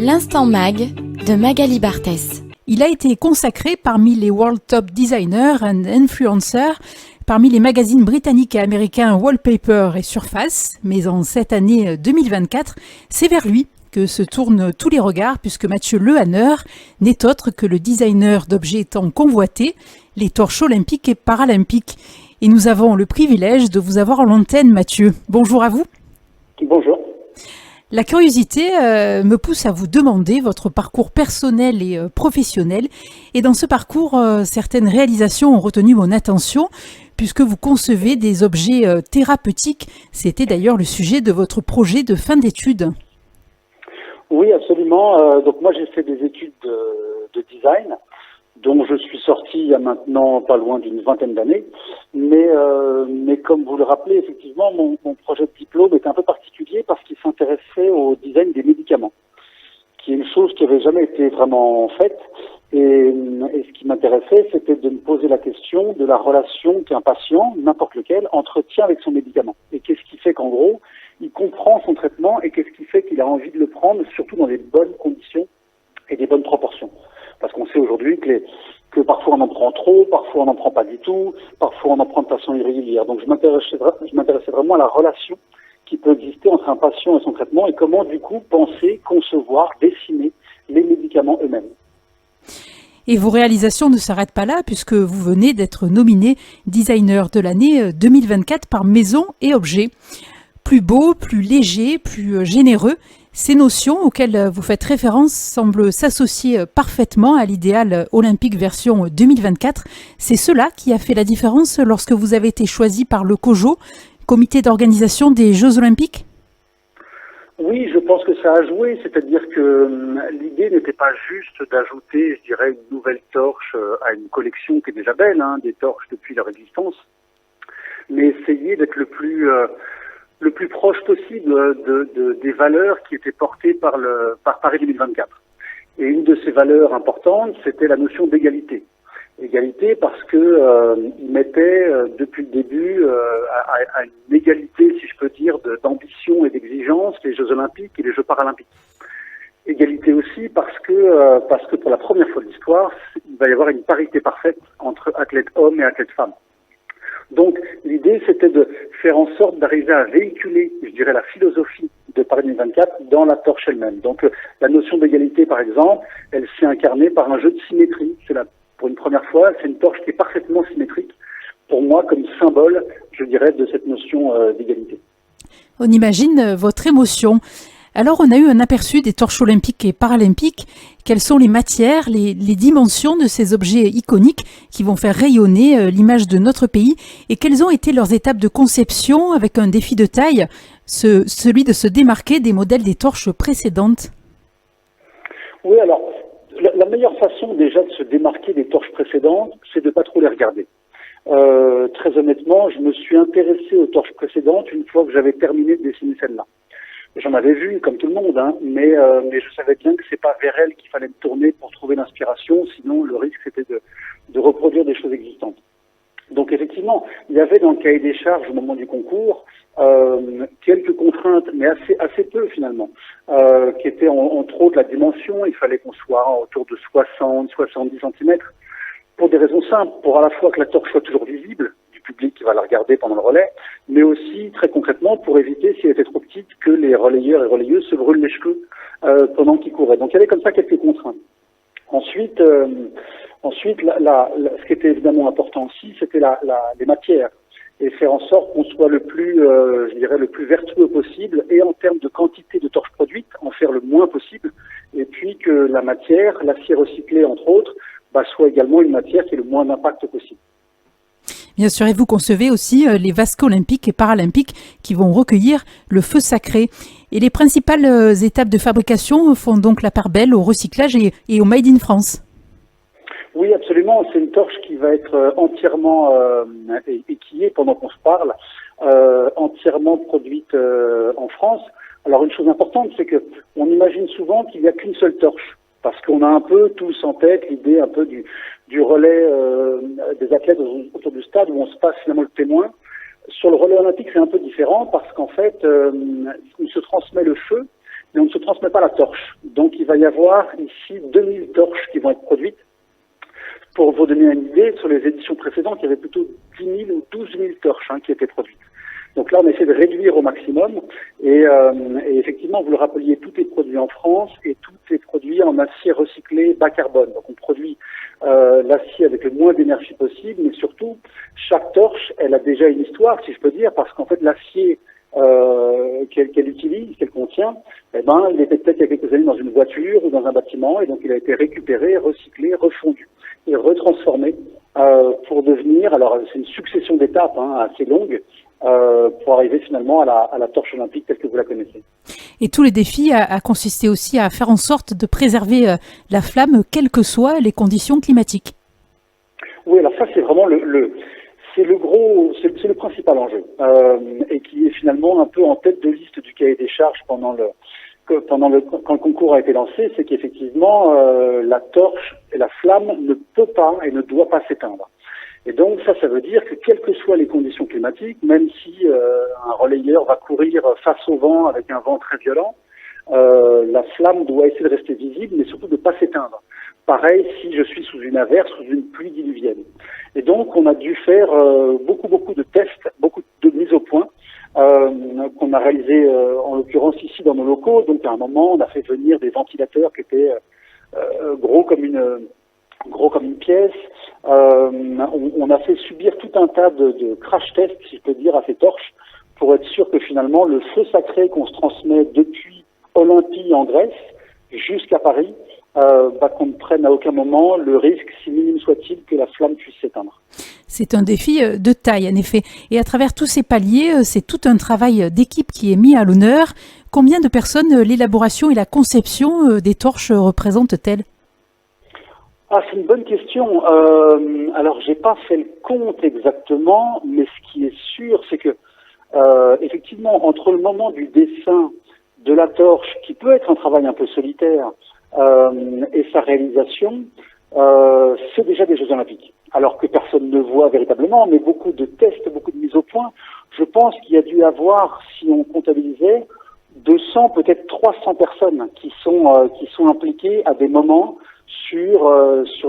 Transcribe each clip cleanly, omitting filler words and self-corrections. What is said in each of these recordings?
L'Instant Mag de Magali Barthès. Il a été consacré parmi les World Top Designers and Influencers, parmi les magazines britanniques et américains Wallpaper et Surface. Mais en cette année 2024, c'est vers lui que se tournent tous les regards, puisque Mathieu Lehanner n'est autre que le designer d'objets tant convoités, les torches olympiques et paralympiques. Et nous avons le privilège de vous avoir en l'antenne, Mathieu. Bonjour à vous. Bonjour. La curiosité me pousse à vous demander votre parcours personnel et professionnel. Et dans ce parcours, certaines réalisations ont retenu mon attention, puisque vous concevez des objets thérapeutiques. C'était d'ailleurs le sujet de votre projet de fin d'études. Oui, absolument. Donc moi, j'ai fait des études de design, dont je suis sorti il y a maintenant pas loin d'une vingtaine d'années. Mais comme vous le rappelez, effectivement, mon projet de diplôme est un peu particulier parce qu'il s'intéressait au design des médicaments, qui est une chose qui n'avait jamais été vraiment faite. Et ce qui m'intéressait, c'était de me poser la question de la relation qu'un patient, n'importe lequel, entretient avec son médicament. Et qu'est-ce qui fait qu'en gros, il comprend son traitement et qu'est-ce qui fait qu'il a envie de le prendre, surtout dans des bonnes conditions et des bonnes proportions. Parce qu'on sait aujourd'hui que parfois on en prend trop, parfois on n'en prend pas du tout, parfois on en prend de façon irrégulière. Donc je m'intéressais vraiment à la relation qui peut exister entre un patient et son traitement et comment du coup penser, concevoir, dessiner les médicaments eux-mêmes. Et vos réalisations ne s'arrêtent pas là, puisque vous venez d'être nominé designer de l'année 2024 par Maison et Objets. Plus beau, plus léger, plus généreux, ces notions auxquelles vous faites référence semblent s'associer parfaitement à l'idéal olympique version 2024. C'est cela qui a fait la différence lorsque vous avez été choisi par le COJO, comité d'organisation des Jeux Olympiques ? Oui, je pense que ça a joué, c'est-à-dire que l'idée n'était pas juste d'ajouter, je dirais, une nouvelle torche à une collection qui est déjà belle, des torches depuis leur existence, mais essayer d'être le plus proche possible des valeurs qui étaient portées par Paris 2024. Et une de ces valeurs importantes, c'était la notion d'égalité. Égalité parce que il mettait depuis le début à une égalité, si je peux dire, d'ambition et d'exigence les Jeux Olympiques et les Jeux Paralympiques. Égalité aussi parce que pour la première fois de l'histoire, il va y avoir une parité parfaite entre athlètes hommes et athlètes femmes. Donc l'idée, c'était de faire en sorte d'arriver à véhiculer, je dirais, la philosophie de Paris 2024 dans la torche elle-même. Donc la notion d'égalité, par exemple, elle s'est incarnée par un jeu de symétrie. Pour une première fois, c'est une torche qui est parfaitement symétrique, pour moi, comme symbole, je dirais, de cette notion d'égalité. On imagine votre émotion. Alors, on a eu un aperçu des torches olympiques et paralympiques. Quelles sont les matières, les dimensions de ces objets iconiques qui vont faire rayonner l'image de notre pays? Et quelles ont été leurs étapes de conception avec un défi de taille, celui de se démarquer des modèles des torches précédentes? Oui, alors, la meilleure façon déjà de se démarquer des torches précédentes, c'est de ne pas trop les regarder. Très honnêtement, je me suis intéressé aux torches précédentes une fois que j'avais terminé de dessiner celle-là. J'en avais vu, comme tout le monde, mais je savais bien que c'est pas vers elle qu'il fallait me tourner pour trouver l'inspiration, sinon le risque c'était de reproduire des choses existantes. Donc effectivement, il y avait dans le cahier des charges au moment du concours quelques contraintes, mais assez peu finalement, qui étaient entre autres la dimension. Il fallait qu'on soit autour de 60-70 cm, pour des raisons simples, pour à la fois que la torche soit toujours visible du public qui va la regarder pendant le relais, mais aussi très concrètement pour éviter, si elle était trop petite, que les relayeurs et relayeuses se brûlent les cheveux pendant qu'ils couraient. Donc il y avait comme ça quelques contraintes. Ensuite, ce qui était évidemment important aussi, c'était les matières, et faire en sorte qu'on soit le plus vertueux possible, et en termes de quantité de torches produites, en faire le moins possible, et puis que la matière, l'acier recyclé entre autres, soit également une matière qui ait le moins d'impact possible. Bien sûr, et vous concevez aussi les vasques olympiques et paralympiques qui vont recueillir le feu sacré. Et les principales étapes de fabrication font donc la part belle au recyclage et au Made in France. Oui, absolument. C'est une torche qui va être entièrement, et qui est, pendant qu'on se parle, entièrement produite en France. Alors une chose importante, c'est que on imagine souvent qu'il n'y a qu'une seule torche, parce qu'on a un peu tous en tête l'idée un peu du relais des athlètes autour du stade où on se passe finalement le témoin. Sur le relais olympique, c'est un peu différent parce qu'en fait, il se transmet le feu, mais on ne se transmet pas la torche. Donc il va y avoir ici 2000 torches qui vont être produites. Pour vous donner une idée, sur les éditions précédentes, il y avait plutôt 10 000 ou 12 000 torches qui étaient produites. Donc là, on essaie de réduire au maximum. Et effectivement, vous le rappeliez, tout est produit en France et tout est produit en acier recyclé bas carbone. Donc on produit l'acier avec le moins d'énergie possible, mais surtout, chaque torche, elle a déjà une histoire, si je peux dire, parce qu'en fait, l'acier qu'elle utilise, qu'elle contient, il était peut-être il y a quelques années dans une voiture ou dans un bâtiment, et donc il a été récupéré, recyclé, refondu et retransformé pour devenir, alors c'est une succession d'étapes assez longue, pour arriver finalement à la torche olympique telle que vous la connaissez. Et tous les défis a consisté aussi à faire en sorte de préserver la flamme, quelles que soient les conditions climatiques. Oui, alors ça c'est vraiment c'est le principal enjeu, et qui est finalement un peu en tête de liste du cahier des charges quand le concours a été lancé, c'est qu'effectivement la torche et la flamme ne peut pas et ne doit pas s'éteindre. Et donc ça veut dire que quelles que soient les conditions climatiques, même si un relayeur va courir face au vent avec un vent très violent, la flamme doit essayer de rester visible, mais surtout de ne pas s'éteindre. Pareil si je suis sous une averse, sous une pluie diluvienne. Et donc on a dû faire beaucoup de tests, beaucoup de mises au point, qu'on a réalisé en l'occurrence ici dans nos locaux. Donc à un moment on a fait venir des ventilateurs qui étaient gros comme une pièce. On a fait subir tout un tas de crash tests, si je peux dire, à ces torches, pour être sûr que finalement le feu sacré qu'on se transmet depuis Olympie en Grèce jusqu'à Paris, qu'on ne prenne à aucun moment le risque, si minime soit-il, que la flamme puisse s'éteindre. C'est un défi de taille, en effet. Et à travers tous ces paliers, c'est tout un travail d'équipe qui est mis à l'honneur. Combien de personnes l'élaboration et la conception des torches représentent-elles ? C'est une bonne question. Alors, j'ai pas fait le compte exactement, mais ce qui est sûr, c'est que effectivement, entre le moment du dessin de la torche, qui peut être un travail un peu solitaire, et sa réalisation, c'est déjà des Jeux Olympiques. Alors que personne ne voit véritablement, mais beaucoup de tests, beaucoup de mises au point. Je pense qu'il y a dû avoir, si on comptabilisait, 200, peut-être 300 personnes qui sont impliquées à des moments sur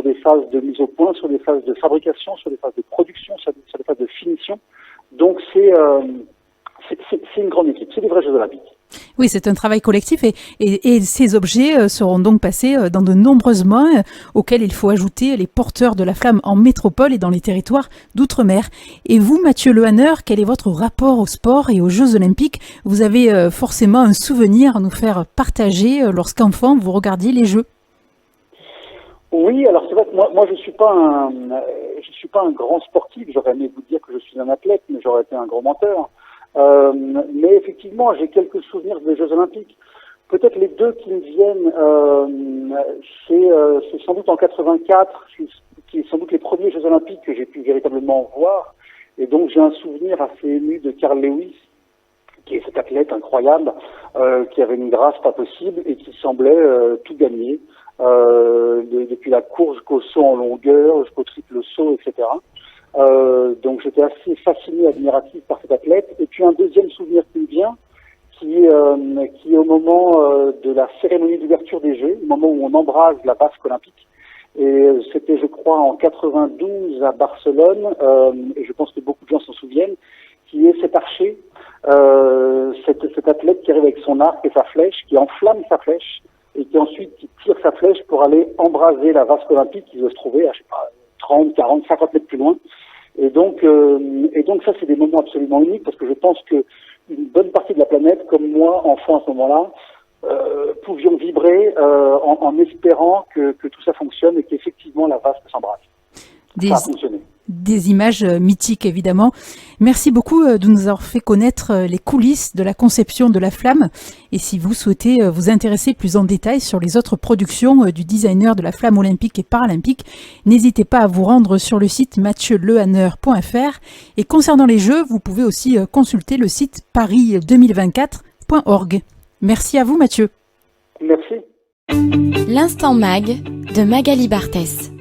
des phases de mise au point, sur des phases de fabrication, sur des phases de production, sur des phases de finition. Donc c'est une grande équipe, c'est des vrais Jeux Olympiques. Oui, c'est un travail collectif et ces objets seront donc passés dans de nombreuses mains auxquelles il faut ajouter les porteurs de la flamme en métropole et dans les territoires d'outre-mer. Et vous, Mathieu Lehanner, quel est votre rapport au sport et aux Jeux Olympiques ? Vous avez forcément un souvenir à nous faire partager lorsqu'enfant vous regardiez les Jeux. Oui, alors c'est vrai que moi je suis pas un grand sportif. J'aurais aimé vous dire que je suis un athlète, mais j'aurais été un gros menteur. Mais effectivement, j'ai quelques souvenirs des Jeux Olympiques. Peut-être les deux qui me viennent, c'est sans doute en 84, qui est sans doute les premiers Jeux Olympiques que j'ai pu véritablement voir. Et donc j'ai un souvenir assez ému de Carl Lewis, qui est cet athlète incroyable, qui avait une grâce pas possible et qui semblait tout gagner. Depuis la course jusqu'au saut en longueur, jusqu'au triple saut, etc. Donc j'étais assez fasciné, admiratif par cet athlète. Et puis un deuxième souvenir qui me vient, qui est au moment de la cérémonie d'ouverture des Jeux, au moment où on embrase la vasque olympique. Et c'était, je crois, en 92 à Barcelone, et je pense que beaucoup de gens s'en souviennent, qui est cet archer, cet athlète qui arrive avec son arc et sa flèche, qui enflamme sa flèche, et qui ensuite qui tire sa flèche pour aller embraser la vasque olympique qui doit se trouver à, 30, 40, 50 mètres plus loin. Et donc ça, c'est des moments absolument uniques, parce que je pense que une bonne partie de la planète, comme moi, enfant à ce moment-là, pouvions vibrer en espérant que tout ça fonctionne et qu'effectivement la vasque s'embrasse. Ça a fonctionné. Des images mythiques, évidemment. Merci beaucoup de nous avoir fait connaître les coulisses de la conception de la flamme. Et si vous souhaitez vous intéresser plus en détail sur les autres productions du designer de la flamme olympique et paralympique, n'hésitez pas à vous rendre sur le site mathieulehanner.fr. Et concernant les Jeux, vous pouvez aussi consulter le site paris2024.org. Merci à vous, Mathieu. Merci. L'Instant Mag de Magali Barthès.